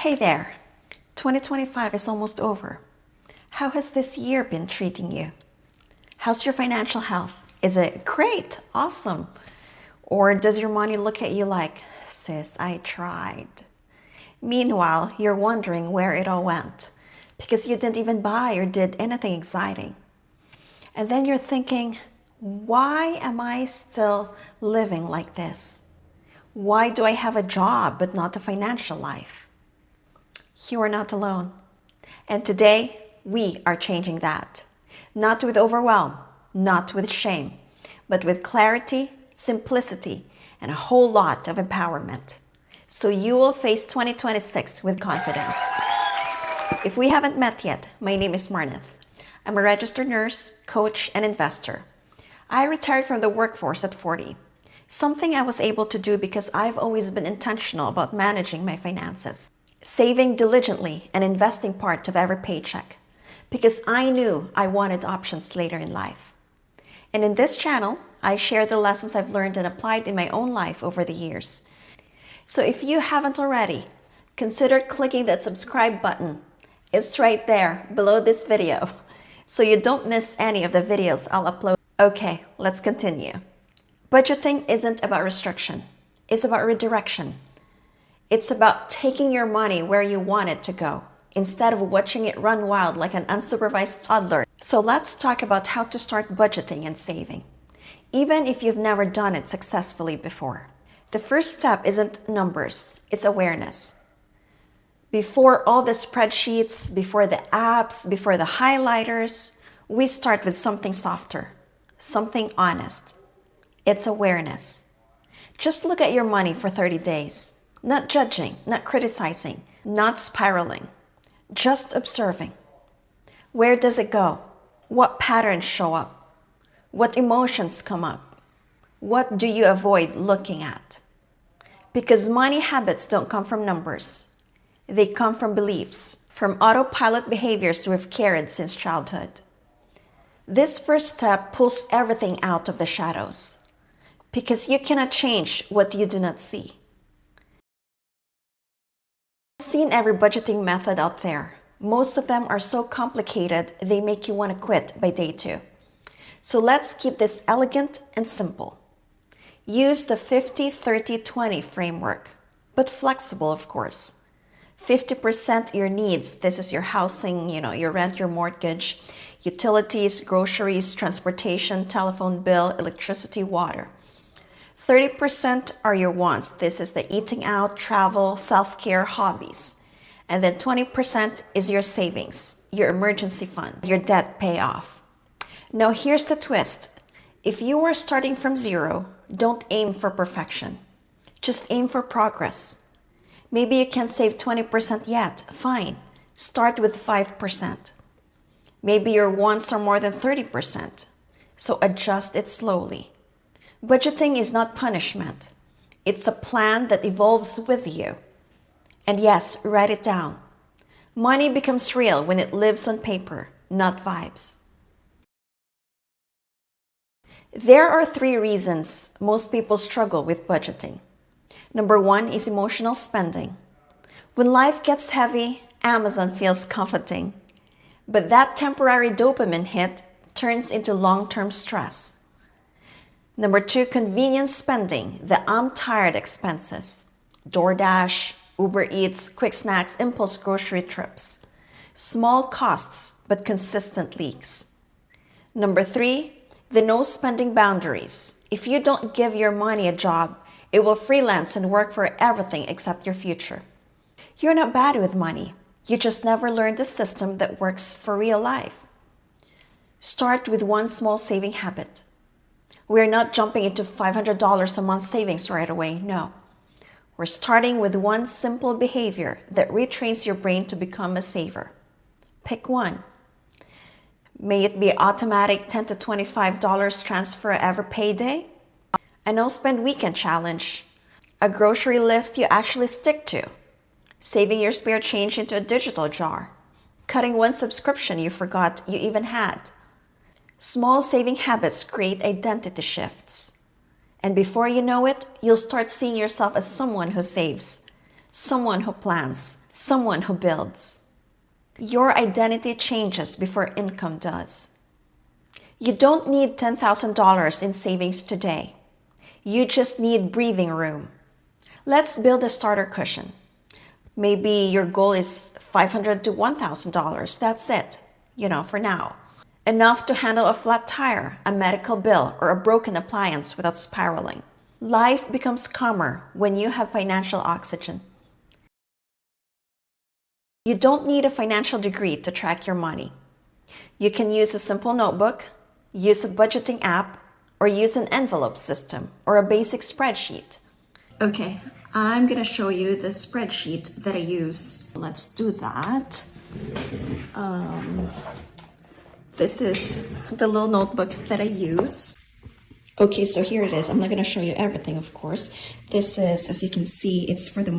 Hey there, 2025 is almost over. How has this year been treating you? How's your financial health? Is it great, awesome? Or does your money look at you like, sis, I tried? Meanwhile, you're wondering where it all went because you didn't even buy or did anything exciting. And then you're thinking, why am I still living like this? Why do I have a job but not a financial life? You are not alone. And today, we are changing that. Not with overwhelm, not with shame, but with clarity, simplicity, and a whole lot of empowerment. So you will face 2026 with confidence. If we haven't met yet, my name is Marnith. I'm a registered nurse, coach, and investor. I retired from the workforce at 40, something I was able to do because I've always been intentional about managing my finances, saving diligently and investing part of every paycheck, because I knew I wanted options later in life. And in this channel, I share the lessons I've learned and applied in my own life over the years. So if you haven't already, consider clicking that subscribe button. It's right there below this video, so you don't miss any of the videos I'll upload. Okay, let's continue. Budgeting isn't about restriction. It's about redirection. It's about taking your money where you want it to go, instead of watching it run wild like an unsupervised toddler. So let's talk about how to start budgeting and saving, even if you've never done it successfully before. The first step isn't numbers, it's awareness. Before all the spreadsheets, before the apps, before the highlighters, we start with something softer, something honest. It's awareness. Just look at your money for 30 days, not judging, not criticizing, not spiraling, just observing. Where does it go? What patterns show up? What emotions come up? What do you avoid looking at? Because money habits don't come from numbers. They come from beliefs, from autopilot behaviors we've carried since childhood. This first step pulls everything out of the shadows, because you cannot change what you do not see. I've seen every budgeting method out there. Most of them are so complicated, they make you want to quit by day 2. So let's keep this elegant and simple. Use the 50-30-20 framework, but flexible, of course. 50% your needs. This is your housing, your rent, your mortgage, utilities, groceries, transportation, telephone bill, electricity, water. 30% are your wants. This is the eating out, travel, self-care, hobbies. And then 20% is your savings, your emergency fund, your debt payoff. Now here's the twist. If you are starting from zero, don't aim for perfection. Just aim for progress. Maybe you can't save 20% yet. Fine. Start with 5%. Maybe your wants are more than 30%. So adjust it slowly. Budgeting is not punishment. It's a plan that evolves with you. And yes, write it down. Money becomes real when it lives on paper, not vibes. There are 3 reasons most people struggle with budgeting. Number 1 is emotional spending. When life gets heavy, Amazon feels comforting. But that temporary dopamine hit turns into long-term stress. Number 2, convenience spending, the I'm tired expenses. DoorDash, Uber Eats, quick snacks, impulse grocery trips. Small costs, but consistent leaks. Number 3, the no spending boundaries. If you don't give your money a job, it will freelance and work for everything except your future. You're not bad with money. You just never learned a system that works for real life. Start with one small saving habit. We're not jumping into $500 a month savings right away, no. We're starting with one simple behavior that retrains your brain to become a saver. Pick one. May it be automatic $10 to $25 transfer every payday, a no-spend weekend challenge, a grocery list you actually stick to, saving your spare change into a digital jar, cutting one subscription you forgot you even had. Small saving habits create identity shifts. And before you know it, you'll start seeing yourself as someone who saves, someone who plans, someone who builds. Your identity changes before income does. You don't need $10,000 in savings today. You just need breathing room. Let's build a starter cushion. Maybe your goal is $500 to $1,000. That's it, for now. Enough to handle a flat tire, a medical bill, or a broken appliance without spiraling. Life becomes calmer when you have financial oxygen. You don't need a financial degree to track your money. You can use a simple notebook, use a budgeting app, or use an envelope system or a basic spreadsheet. Okay, I'm gonna show you the spreadsheet that I use. Let's do that. This is the little notebook that I use. Okay, so here it is. I'm not going to show you everything, of course. This is, as you can see, it's for the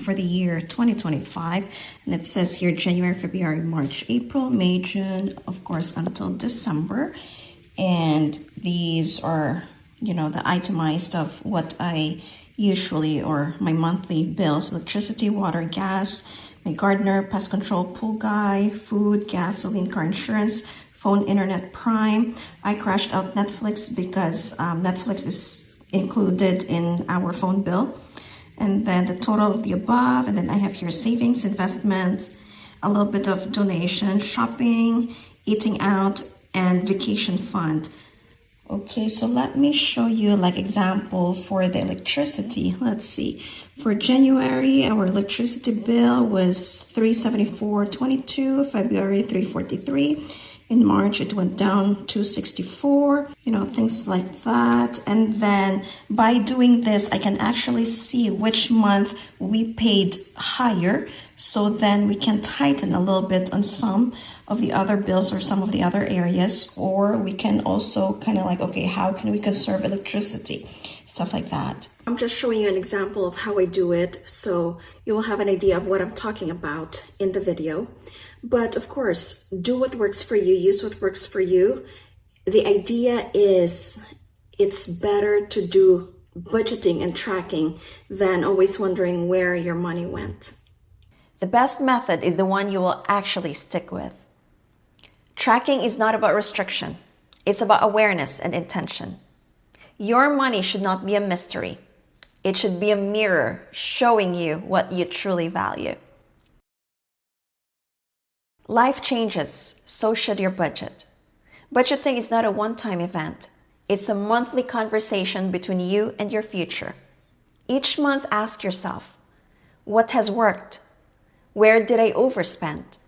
for the year 2025. And it says here January, February, March, April, May, June, of course, until December. And these are, the itemized of what I usually, or my monthly bills: electricity, water, gas, my gardener, pest control, pool guy, food, gasoline, car insurance, phone, internet, Prime. I crashed out Netflix because Netflix is included in our phone bill. And then the total of the above. And then I have here savings, investments, a little bit of donation, shopping, eating out, and vacation fund. Okay, so let me show you example for the electricity. Let's see. For January, our electricity bill was $374.22, February $343. In March, it went down to $264, things like that. And then by doing this, I can actually see which month we paid higher. So then we can tighten a little bit on some of the other bills or some of the other areas. Or we can also okay, how can we conserve electricity? Stuff like that. I'm just showing you an example of how I do it, so you will have an idea of what I'm talking about in the video. But of course, do what works for you, use what works for you. The idea is it's better to do budgeting and tracking than always wondering where your money went. The best method is the one you will actually stick with. Tracking is not about restriction. It's about awareness and intention. Your money should not be a mystery. It should be a mirror showing you what you truly value. Life changes, so should your budget. Budgeting is not a one-time event. It's a monthly conversation between you and your future. Each month, ask yourself, what has worked? Where did I overspend?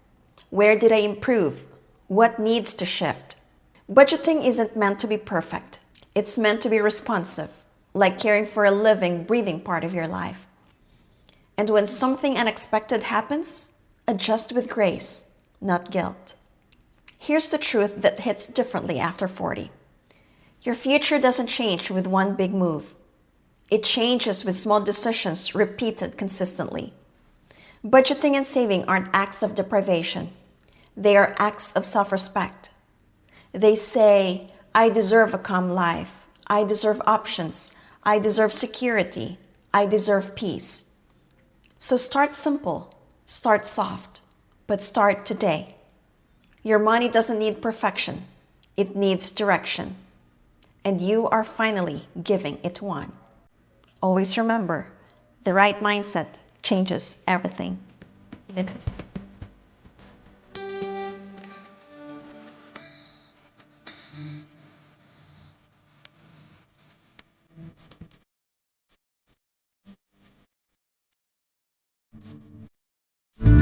Where did I improve? What needs to shift? Budgeting isn't meant to be perfect. It's meant to be responsive, like caring for a living, breathing part of your life. And when something unexpected happens, adjust with grace, not guilt. Here's the truth that hits differently after 40. Your future doesn't change with one big move. It changes with small decisions repeated consistently. Budgeting and saving aren't acts of deprivation. They are acts of self-respect. They say, I deserve a calm life. I deserve options. I deserve security. I deserve peace. So start simple. Start soft. But start today. Your money doesn't need perfection. It needs direction. And you are finally giving it one. Always remember, the right mindset changes everything.